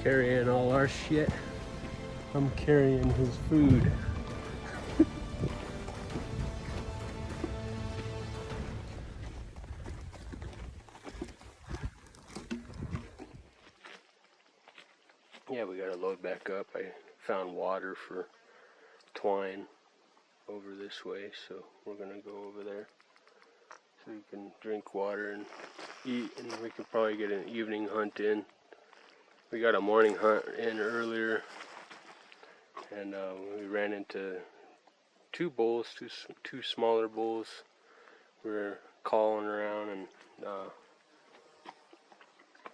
carrying all our shit. I'm carrying his food. Yeah, we gotta load back up. I found water for twine over this way, so we're gonna go over there so you can drink water and eat, and we can probably get an evening hunt in. We got a morning hunt in earlier, and we ran into two bulls, two smaller bulls. We were calling around, and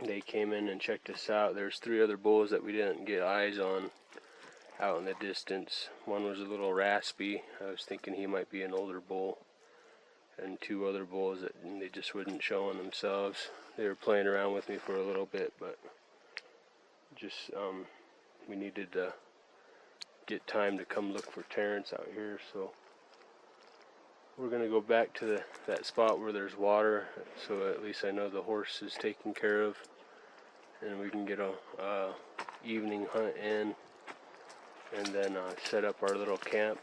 they came in and checked us out. There's 3 other bulls that we didn't get eyes on out in the distance. One was a little raspy. I was thinking he might be an older bull. And 2 other bulls that they just wouldn't show on themselves. They were playing around with me for a little bit, but just we needed to get time to come look for Terrence out here, so we're gonna go back to that spot where there's water, so at least I know the horse is taken care of, and we can get a evening hunt in, and then set up our little camp,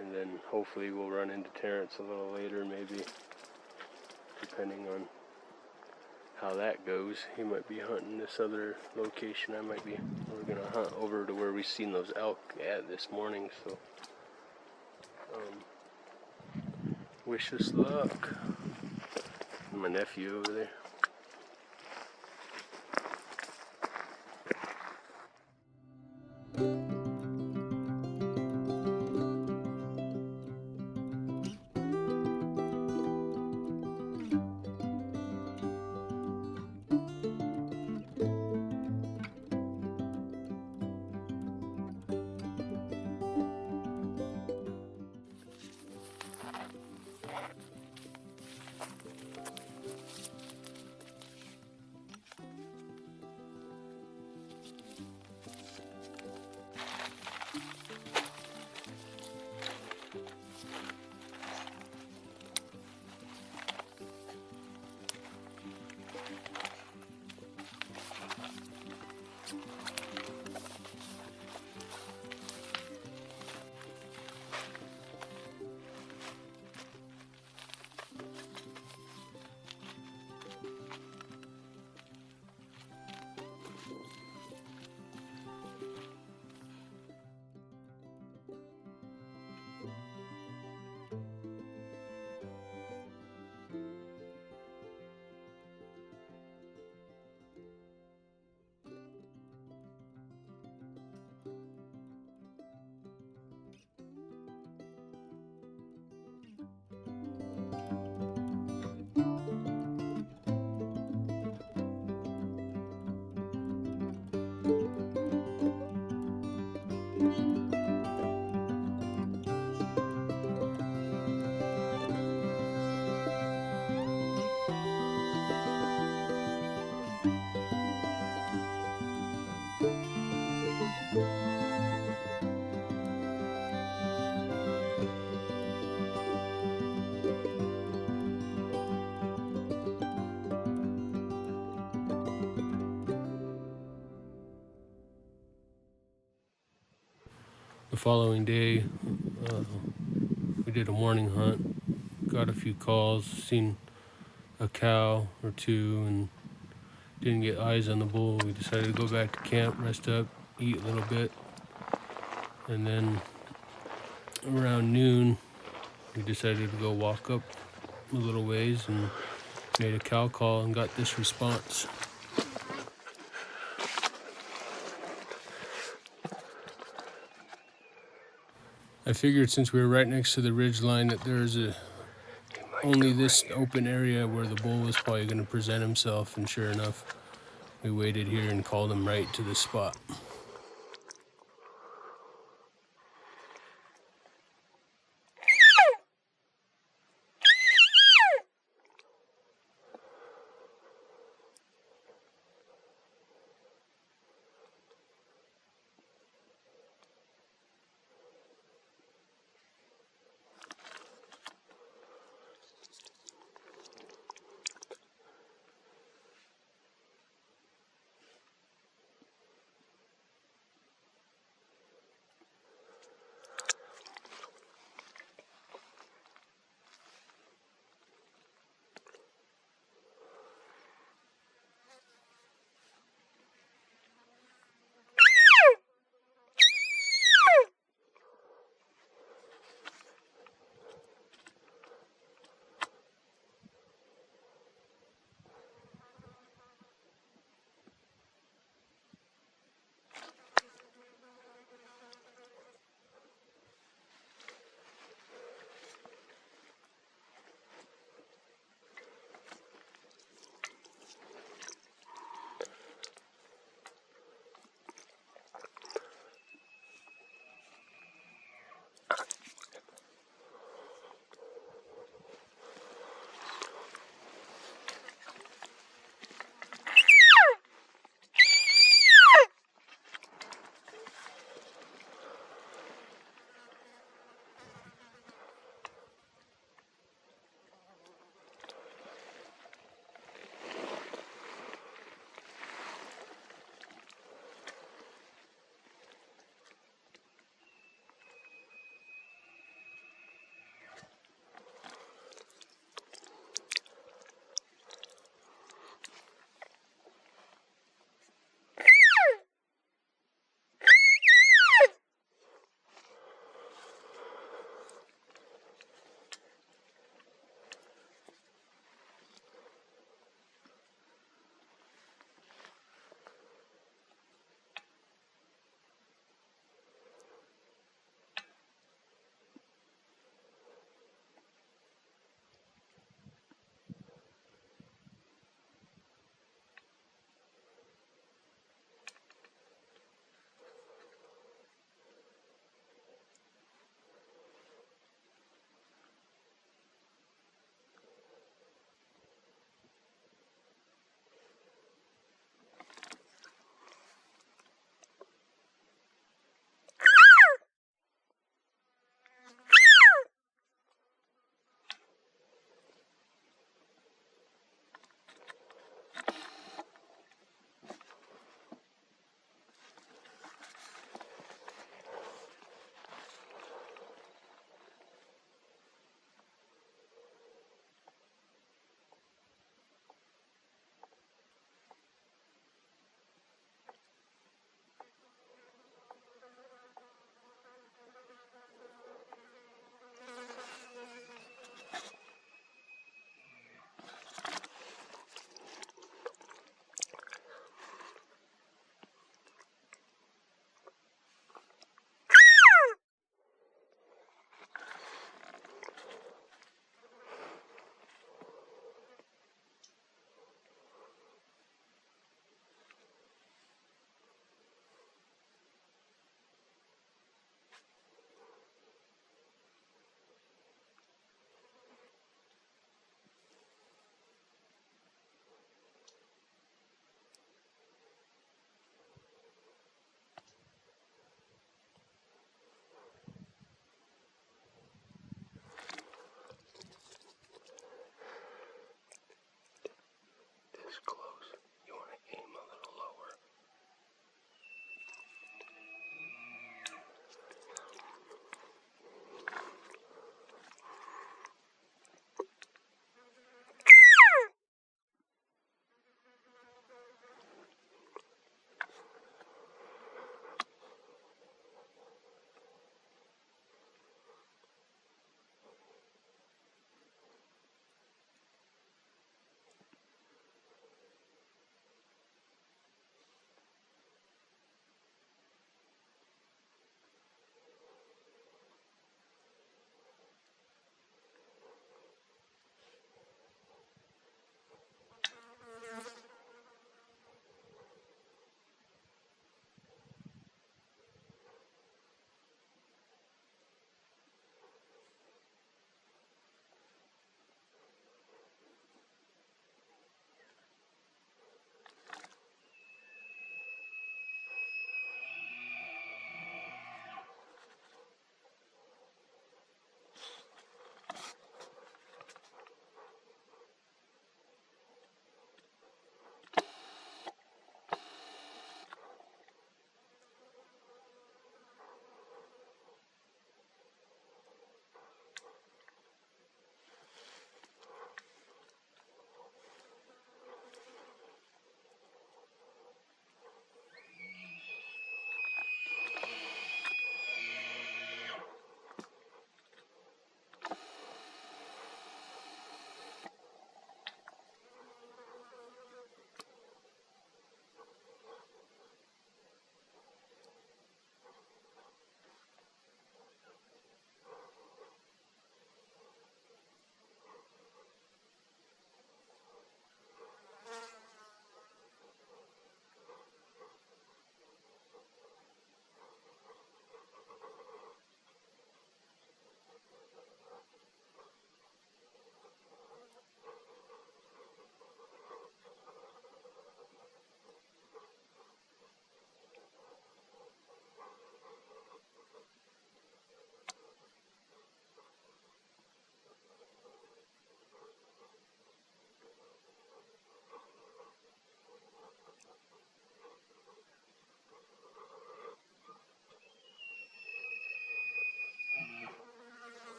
and then hopefully we'll run into Terrence a little later, maybe, depending on how that goes. He might be hunting this other location. We're gonna hunt over to where we seen those elk at this morning, so wish us luck. My nephew over there. The following day, we did a morning hunt, got a few calls, seen a cow or 2, and didn't get eyes on the bull. We decided to go back to camp, rest up, eat a little bit, and then around noon, we decided to go walk up a little ways and made a cow call and got this response. I figured since we were right next to the ridge line that there's only this open area where the bull was probably going to present himself, and sure enough, we waited here and called him right to the spot.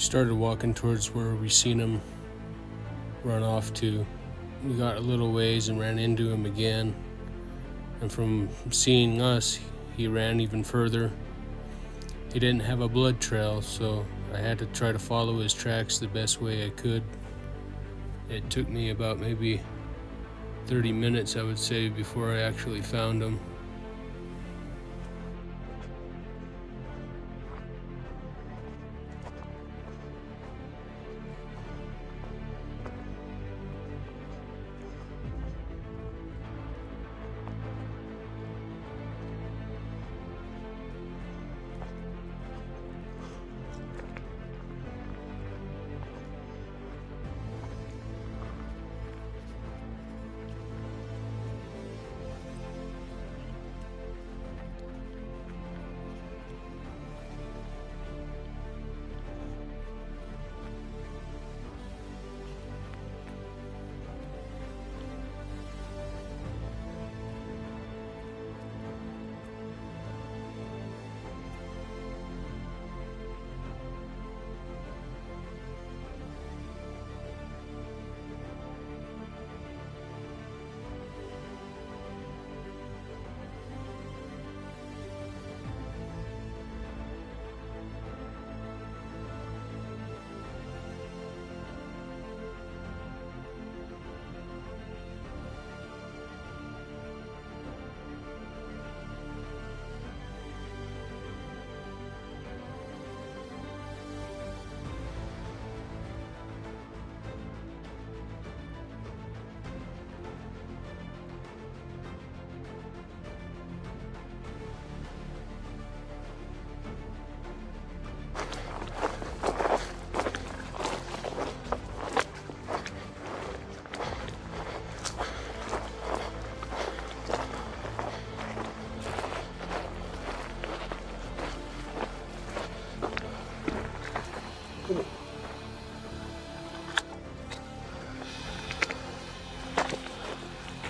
started walking towards where we seen him run off to. We got a little ways and ran into him again, and from seeing us, he ran even further. He didn't have a blood trail, so I had to try to follow his tracks the best way I could. It took me about maybe 30 minutes, I would say, before I actually found him.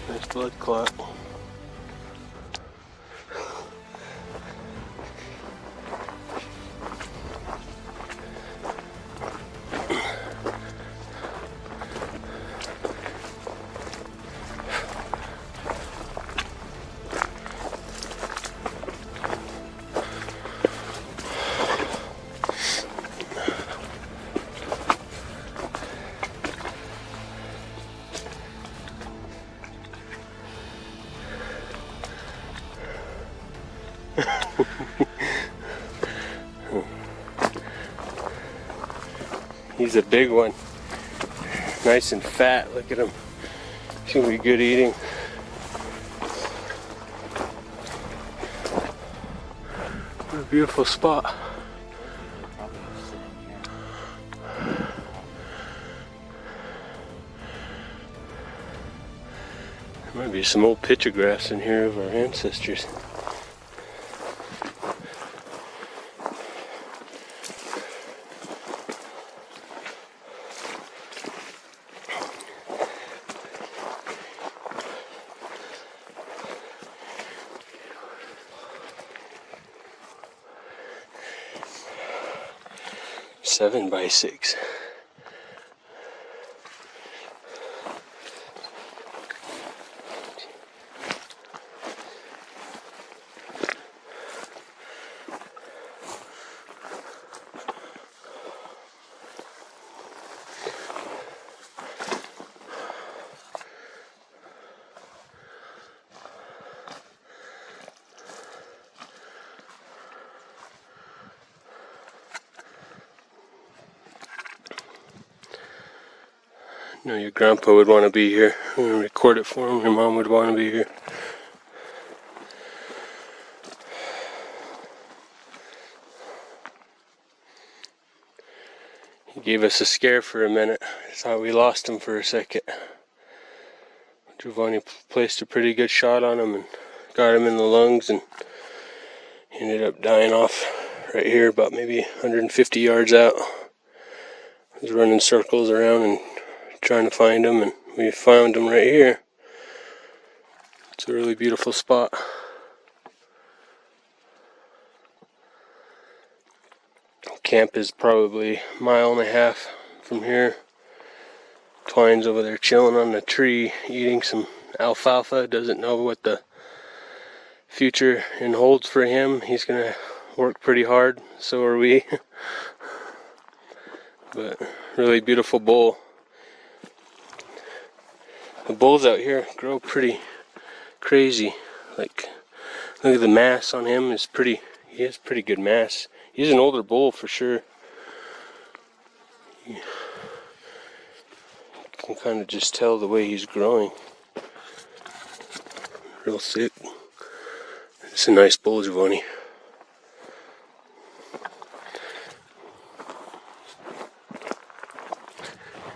Nice blood clot. He's a big one. Nice and fat. Look at him. He's gonna be good eating. What a beautiful spot. There might be some old pictographs in here of our ancestors. Seven by 6. You know, your grandpa would want to be here. I'm going to record it for him. Your mom would want to be here. He gave us a scare for a minute. I thought we lost him for a second. Giovanni placed a pretty good shot on him and got him in the lungs, and he ended up dying off right here, about maybe 150 yards out. I was running circles around and trying to find him, and we found him right here. It's a really beautiful spot. Camp is probably a mile and a half from here. Twine's over there chilling on the tree, eating some alfalfa. Doesn't know what the future holds for him. He's gonna work pretty hard. So are we. But really beautiful bull. The bulls out here grow pretty crazy. Like, look at the mass on him. He has pretty good mass. He's an older bull for sure. You can kind of just tell the way he's growing. Real thick. It's a nice bull, Giovanni.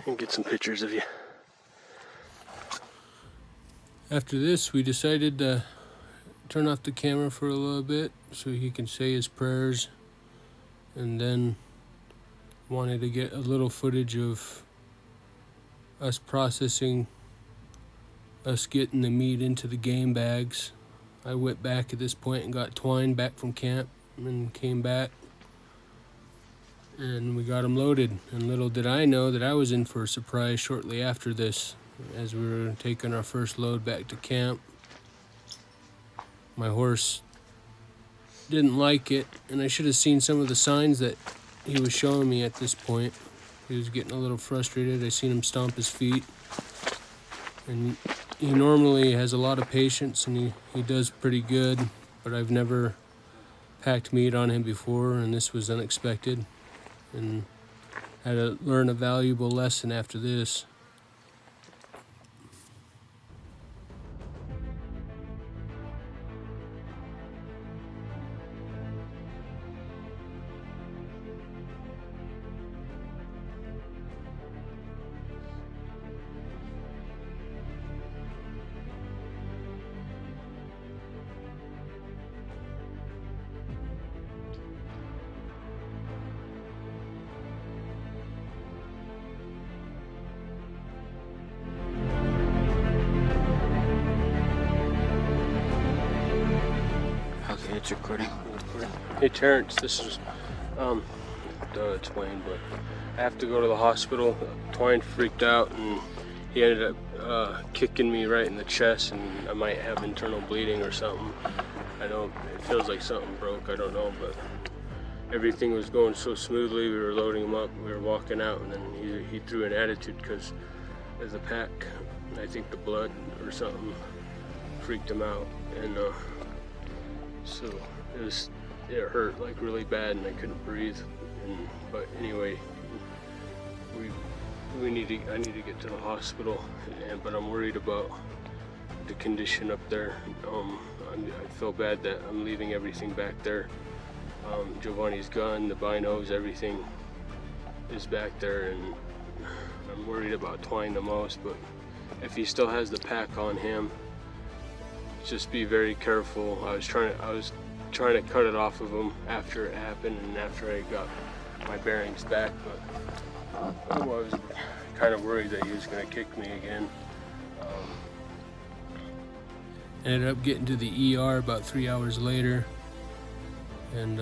And get some pictures of you. After this, we decided to turn off the camera for a little bit so he can say his prayers, and then wanted to get a little footage of us processing, us getting the meat into the game bags. I went back at this point and got Twine back from camp and came back, and we got him loaded. And little did I know that I was in for a surprise shortly after this, as we were taking our first load back to camp. My horse didn't like it, and I should have seen some of the signs that he was showing me at this point. He was getting a little frustrated. I seen him stomp his feet, and he normally has a lot of patience, and he does pretty good, but I've never packed meat on him before, and this was unexpected, and had to learn a valuable lesson after this. Okay, it's recording. Hey Terrence, this is it's Wayne, but I have to go to the hospital. Twine freaked out and he ended up kicking me right in the chest, and I might have internal bleeding or something. I know it feels like something broke, I don't know, but everything was going so smoothly. We were loading him up, we were walking out, and then he threw an attitude because as a pack, I think the blood or something freaked him out, and so it hurt like really bad, and I couldn't breathe. But anyway, I need to get to the hospital, but I'm worried about the condition up there. I feel bad that I'm leaving everything back there. Giovanni's gun, the binos, everything is back there, and I'm worried about Twine the most. But if he still has the pack on him, just be very careful. I was trying to cut it off of him after it happened and after I got my bearings back, but I was kind of worried that he was going to kick me again. Ended up getting to the ER about 3 hours later, and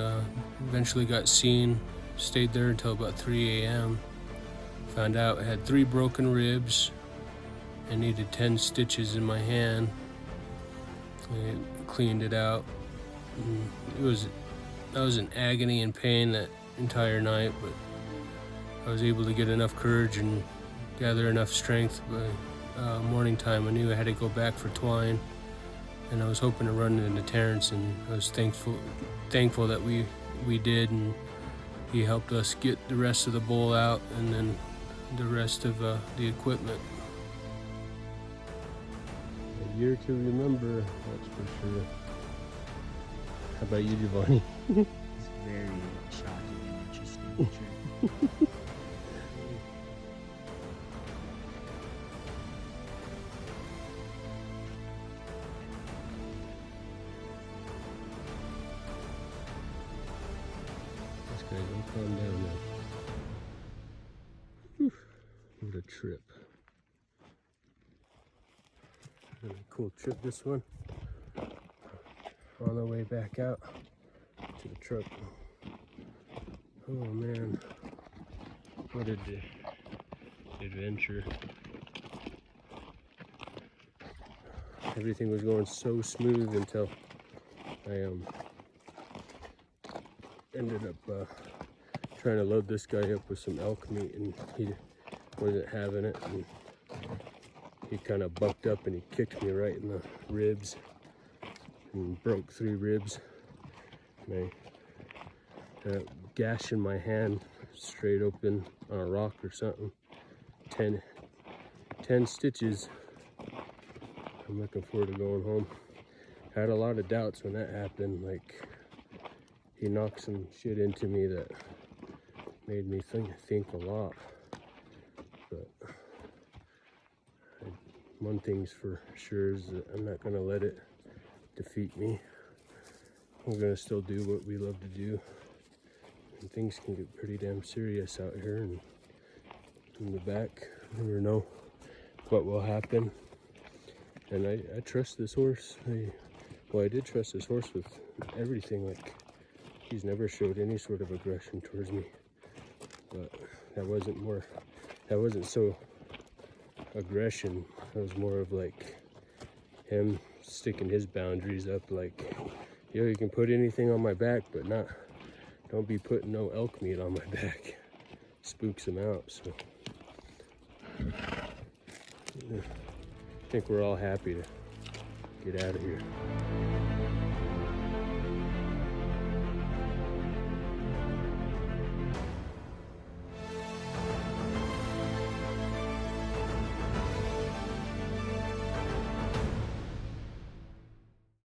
eventually got seen. Stayed there until about 3 a.m. Found out I had 3 broken ribs and needed 10 stitches in my hand. I cleaned it out. I was in agony and pain that entire night, but I was able to get enough courage and gather enough strength by morning time. I knew I had to go back for Twine, and I was hoping to run into Terrence, and I was thankful that we did, and he helped us get the rest of the bull out and then the rest of the equipment. A year to remember, that's for sure. How about you, Giovanni? It's very shocking and interesting. True. This guy don't calm down now. Whew, what a trip. What a cool trip this one. On the way back out to the truck. Oh man, what a adventure. Everything was going so smooth until I ended up trying to load this guy up with some elk meat, and he wasn't having it, and he kind of bucked up and he kicked me right in the ribs and broke 3 ribs. And I had a gash in my hand straight open on a rock or something. 10 stitches. I'm looking forward to going home. I had a lot of doubts when that happened. Like, he knocked some shit into me that made me think a lot. But one thing's for sure is that I'm not gonna let it defeat me. We're gonna still do what we love to do. And things can get pretty damn serious out here, and in the back, you never know what will happen. And I trust this horse. I did trust this horse with everything. Like, he's never showed any sort of aggression towards me. But that wasn't so aggression. It was more of like him sticking his boundaries up, like, yo, you can put anything on my back, but don't be putting no elk meat on my back. Spooks him out. So I think we're all happy to get out of here.